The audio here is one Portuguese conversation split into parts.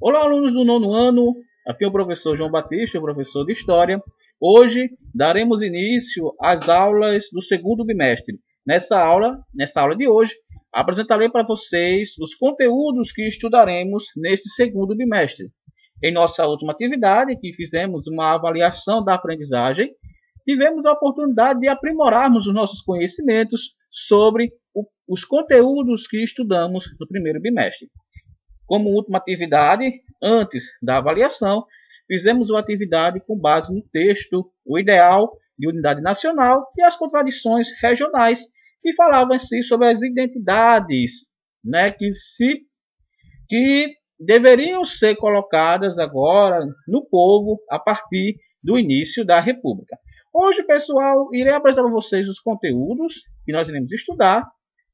Olá, alunos do nono ano. Aqui é o professor João Batista, o professor de História. Hoje daremos início às aulas do segundo bimestre. Nessa aula de hoje, apresentarei para vocês os conteúdos que estudaremos nesse segundo bimestre. Em nossa última atividade, que fizemos uma avaliação da aprendizagem, tivemos a oportunidade de aprimorarmos os nossos conhecimentos sobre os conteúdos que estudamos no primeiro bimestre. Como última atividade, antes da avaliação, fizemos uma atividade com base no texto O Ideal de Unidade Nacional e as Contradições Regionais, que falavam assim sobre as identidades, que deveriam ser colocadas agora no povo a partir do início da República. Hoje, pessoal, irei apresentar para vocês os conteúdos que nós iremos estudar,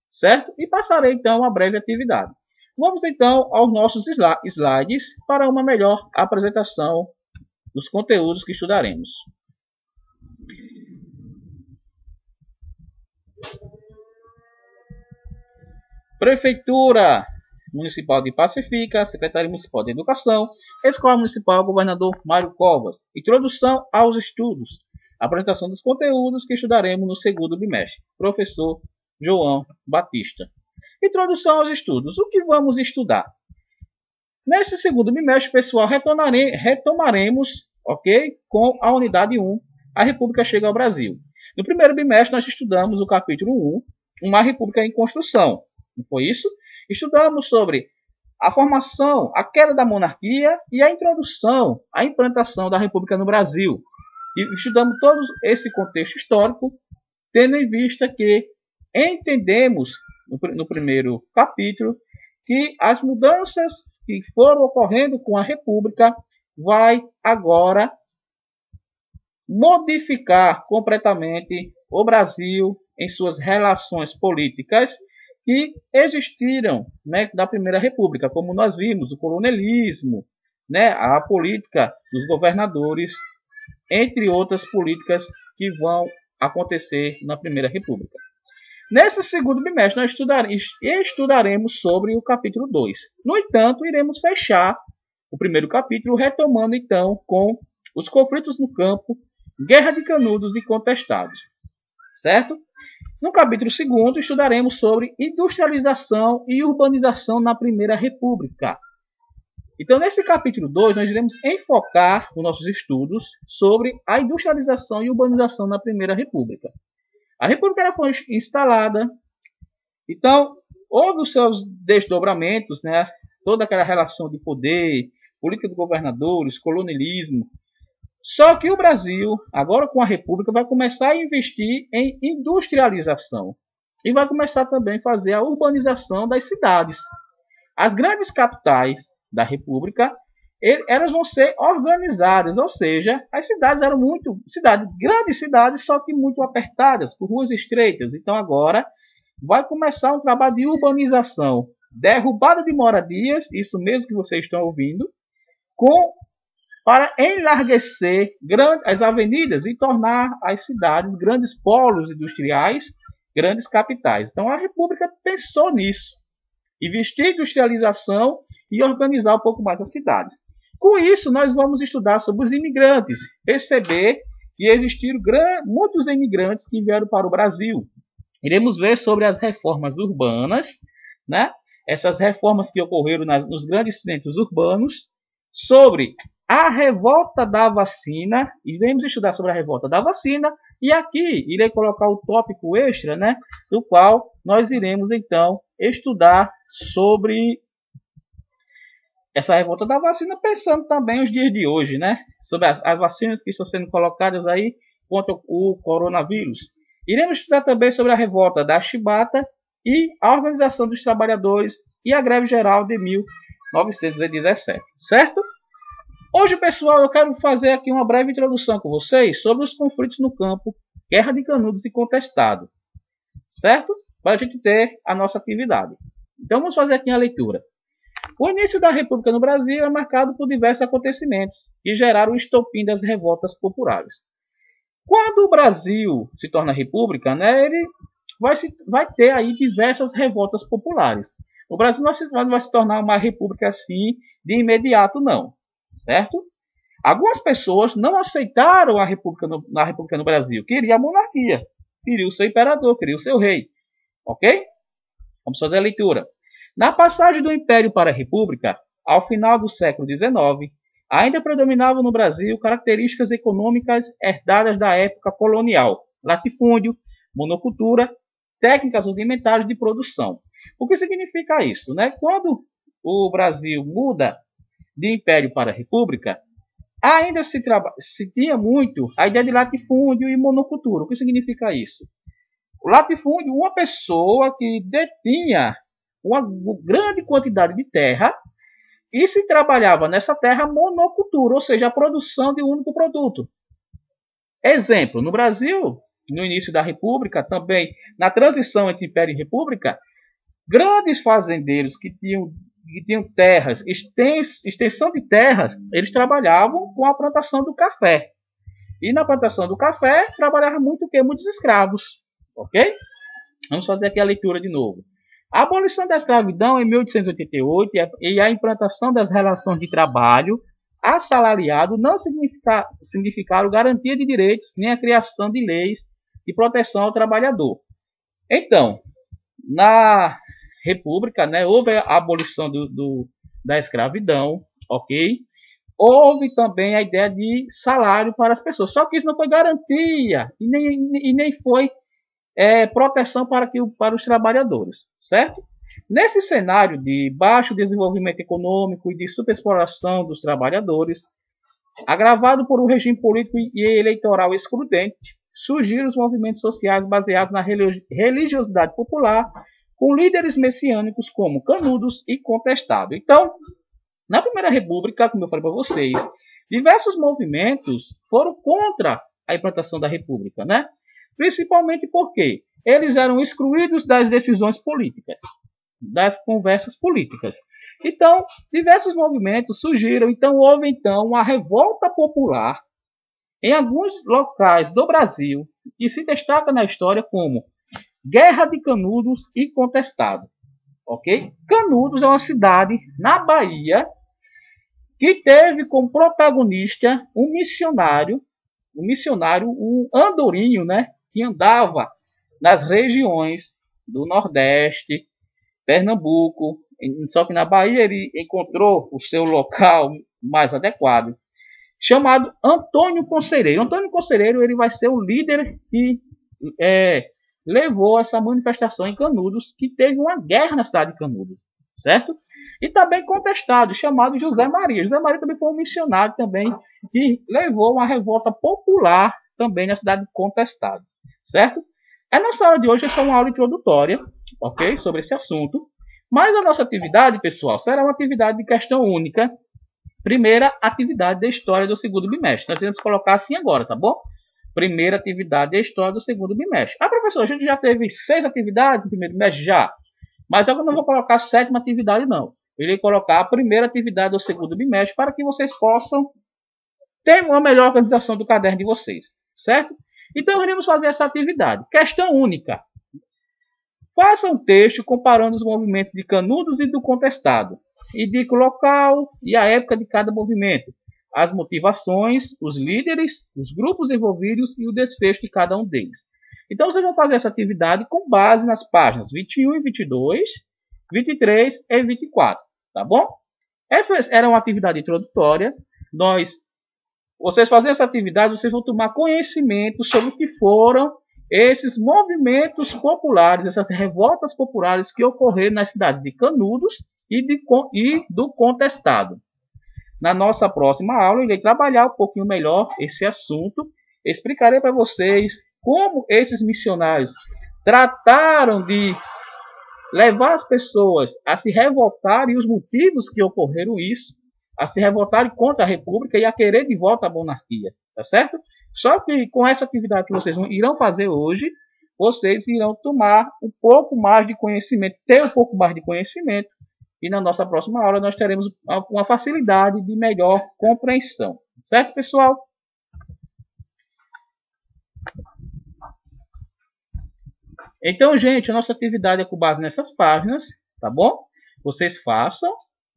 certo? E passarei então uma breve atividade. Vamos então aos nossos slides para uma melhor apresentação dos conteúdos que estudaremos. Prefeitura Municipal de Pacifica, Secretaria Municipal de Educação, Escola Municipal Governador Mário Covas. Introdução aos estudos. Apresentação dos conteúdos que estudaremos no segundo bimestre. Professor João Batista. Introdução aos estudos. O que vamos estudar? Nesse segundo bimestre, pessoal, retomaremos, com a unidade 1, a República chega ao Brasil. No primeiro bimestre, nós estudamos o capítulo 1, uma República em construção. Não foi isso? Estudamos sobre a formação, a queda da monarquia e a introdução, a implantação da República no Brasil. E estudamos todo esse contexto histórico, tendo em vista que entendemos no primeiro capítulo que as mudanças que foram ocorrendo com a República vai agora modificar completamente o Brasil em suas relações políticas que existiram, da Primeira República, como nós vimos, o coronelismo, a política dos governadores, entre outras políticas que vão acontecer na Primeira República. Nesse segundo bimestre, nós estudaremos sobre o capítulo 2. No entanto, iremos fechar o primeiro capítulo, retomando então com os conflitos no campo, Guerra de Canudos e Contestados. Certo? No capítulo 2, estudaremos sobre industrialização e urbanização na Primeira República. Então, nesse capítulo 2, nós iremos enfocar os nossos estudos sobre a industrialização e urbanização na Primeira República. A República foi instalada, então houve os seus desdobramentos, toda aquela relação de poder, política de governadores, colonialismo. Só que o Brasil, agora com a República, vai começar a investir em industrialização e vai começar também a fazer a urbanização das cidades. As grandes capitais da República, elas vão ser organizadas, ou seja, as cidades eram grandes cidades, só que muito apertadas, por ruas estreitas. Então agora vai começar um trabalho de urbanização, derrubada de moradias, isso mesmo que vocês estão ouvindo, para enlarguecer as avenidas e tornar as cidades grandes polos industriais, grandes capitais. Então a República pensou nisso, investir em industrialização e organizar um pouco mais as cidades. Com isso, nós vamos estudar sobre os imigrantes, perceber que existiram muitos imigrantes que vieram para o Brasil. Iremos ver sobre as reformas urbanas, essas reformas que ocorreram nos grandes centros urbanos, sobre a revolta da vacina, iremos estudar sobre a revolta da vacina, e aqui irei colocar o tópico extra, do qual nós iremos então estudar sobre essa revolta da vacina, pensando também nos dias de hoje, sobre as vacinas que estão sendo colocadas aí contra o coronavírus. Iremos estudar também sobre a revolta da chibata e a organização dos trabalhadores e a greve geral de 1917, certo? Hoje, pessoal, eu quero fazer aqui uma breve introdução com vocês sobre os conflitos no campo, Guerra de Canudos e Contestado, certo? Para a gente ter a nossa atividade. Então, vamos fazer aqui a leitura. O início da República no Brasil é marcado por diversos acontecimentos que geraram o estopim das revoltas populares. Quando o Brasil se torna república, ele vai ter aí diversas revoltas populares. O Brasil não vai se tornar uma república assim de imediato, não, certo? Algumas pessoas não aceitaram a república no Brasil, queriam a monarquia, queriam o seu imperador, queriam o seu rei, ok? Vamos fazer a leitura. Na passagem do Império para a República, ao final do século XIX, ainda predominavam no Brasil características econômicas herdadas da época colonial, latifúndio, monocultura, técnicas rudimentares de produção. O que significa isso, né? Quando o Brasil muda de Império para a República, ainda se tinha muito a ideia de latifúndio e monocultura. O que significa isso? O latifúndio, uma pessoa que detinha uma grande quantidade de terra e se trabalhava nessa terra monocultura, ou seja, a produção de um único produto. Exemplo, no Brasil, no início da República, também na transição entre Império e República, grandes fazendeiros que tinham terras, extensão de terras, eles trabalhavam com a plantação do café. E na plantação do café, trabalhavam muito o quê? Muitos escravos. Ok? Vamos fazer aqui a leitura de novo. A abolição da escravidão em 1888 e a implantação das relações de trabalho assalariado não significaram garantia de direitos nem a criação de leis de proteção ao trabalhador. Então, na República, né, houve a abolição da escravidão, ok? Houve também a ideia de salário para as pessoas, só que isso não foi garantia e nem foi proteção para os trabalhadores, certo? Nesse cenário de baixo desenvolvimento econômico e de superexploração dos trabalhadores, agravado por um regime político e eleitoral excludente, surgiram os movimentos sociais baseados na religiosidade popular, com líderes messiânicos como Canudos e Contestado. Então, na Primeira República, como eu falei para vocês, diversos movimentos foram contra a implantação da República, né? Principalmente porque eles eram excluídos das decisões políticas, das conversas políticas. Então, diversos movimentos surgiram. Então, houve uma revolta popular em alguns locais do Brasil que se destaca na história como Guerra de Canudos e Contestado. Ok? Canudos é uma cidade na Bahia que teve como protagonista um missionário, um andorinho, né? Que andava nas regiões do Nordeste, Pernambuco, só que na Bahia ele encontrou o seu local mais adequado, chamado Antônio Conselheiro. Antônio Conselheiro ele vai ser o líder que levou essa manifestação em Canudos, que teve uma guerra na cidade de Canudos, certo? E também Contestado, chamado José Maria. José Maria também foi um missionário também que levou uma revolta popular também na cidade de Contestado, certo? A nossa aula de hoje é só uma aula introdutória, ok? Sobre esse assunto. Mas a nossa atividade, pessoal, será uma atividade de questão única. Primeira atividade da história do segundo bimestre. Nós iremos colocar assim agora, tá bom? Primeira atividade da história do segundo bimestre. Ah, professor, a gente já teve 6 atividades no primeiro bimestre? Já. Mas eu não vou colocar a 7ª atividade, não. Eu irei colocar a primeira atividade do segundo bimestre para que vocês possam ter uma melhor organização do caderno de vocês, certo? Então, iremos fazer essa atividade. Questão única. Faça um texto comparando os movimentos de Canudos e do Contestado. Indique o local e a época de cada movimento, as motivações, os líderes, os grupos envolvidos e o desfecho de cada um deles. Então, vocês vão fazer essa atividade com base nas páginas 21 e 22, 23 e 24, tá bom? Essa era uma atividade introdutória. Vocês fazendo essa atividade, vocês vão tomar conhecimento sobre o que foram esses movimentos populares, essas revoltas populares que ocorreram nas cidades de Canudos e do Contestado. Na nossa próxima aula, eu irei trabalhar um pouquinho melhor esse assunto. Explicarei para vocês como esses missionários trataram de levar as pessoas a se revoltarem e os motivos que ocorreram isso, a se revoltarem contra a República e a querer de volta a monarquia, tá certo? Só que com essa atividade que vocês irão fazer hoje, vocês irão tomar um pouco mais de conhecimento, ter um pouco mais de conhecimento, e na nossa próxima aula nós teremos uma facilidade de melhor compreensão, certo, pessoal? Então, gente, a nossa atividade é com base nessas páginas, tá bom? Vocês façam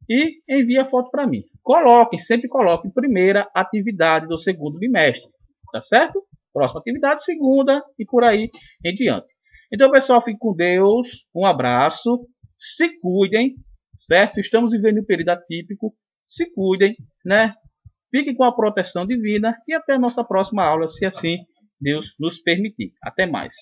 e enviem a foto para mim. Coloquem, sempre coloquem primeira atividade do segundo bimestre, tá certo? Próxima atividade, segunda e por aí em diante. Então, pessoal, fiquem com Deus. Um abraço. Se cuidem, certo? Estamos vivendo um período atípico. Se cuidem, né? Fiquem com a proteção divina e até a nossa próxima aula, se assim Deus nos permitir. Até mais.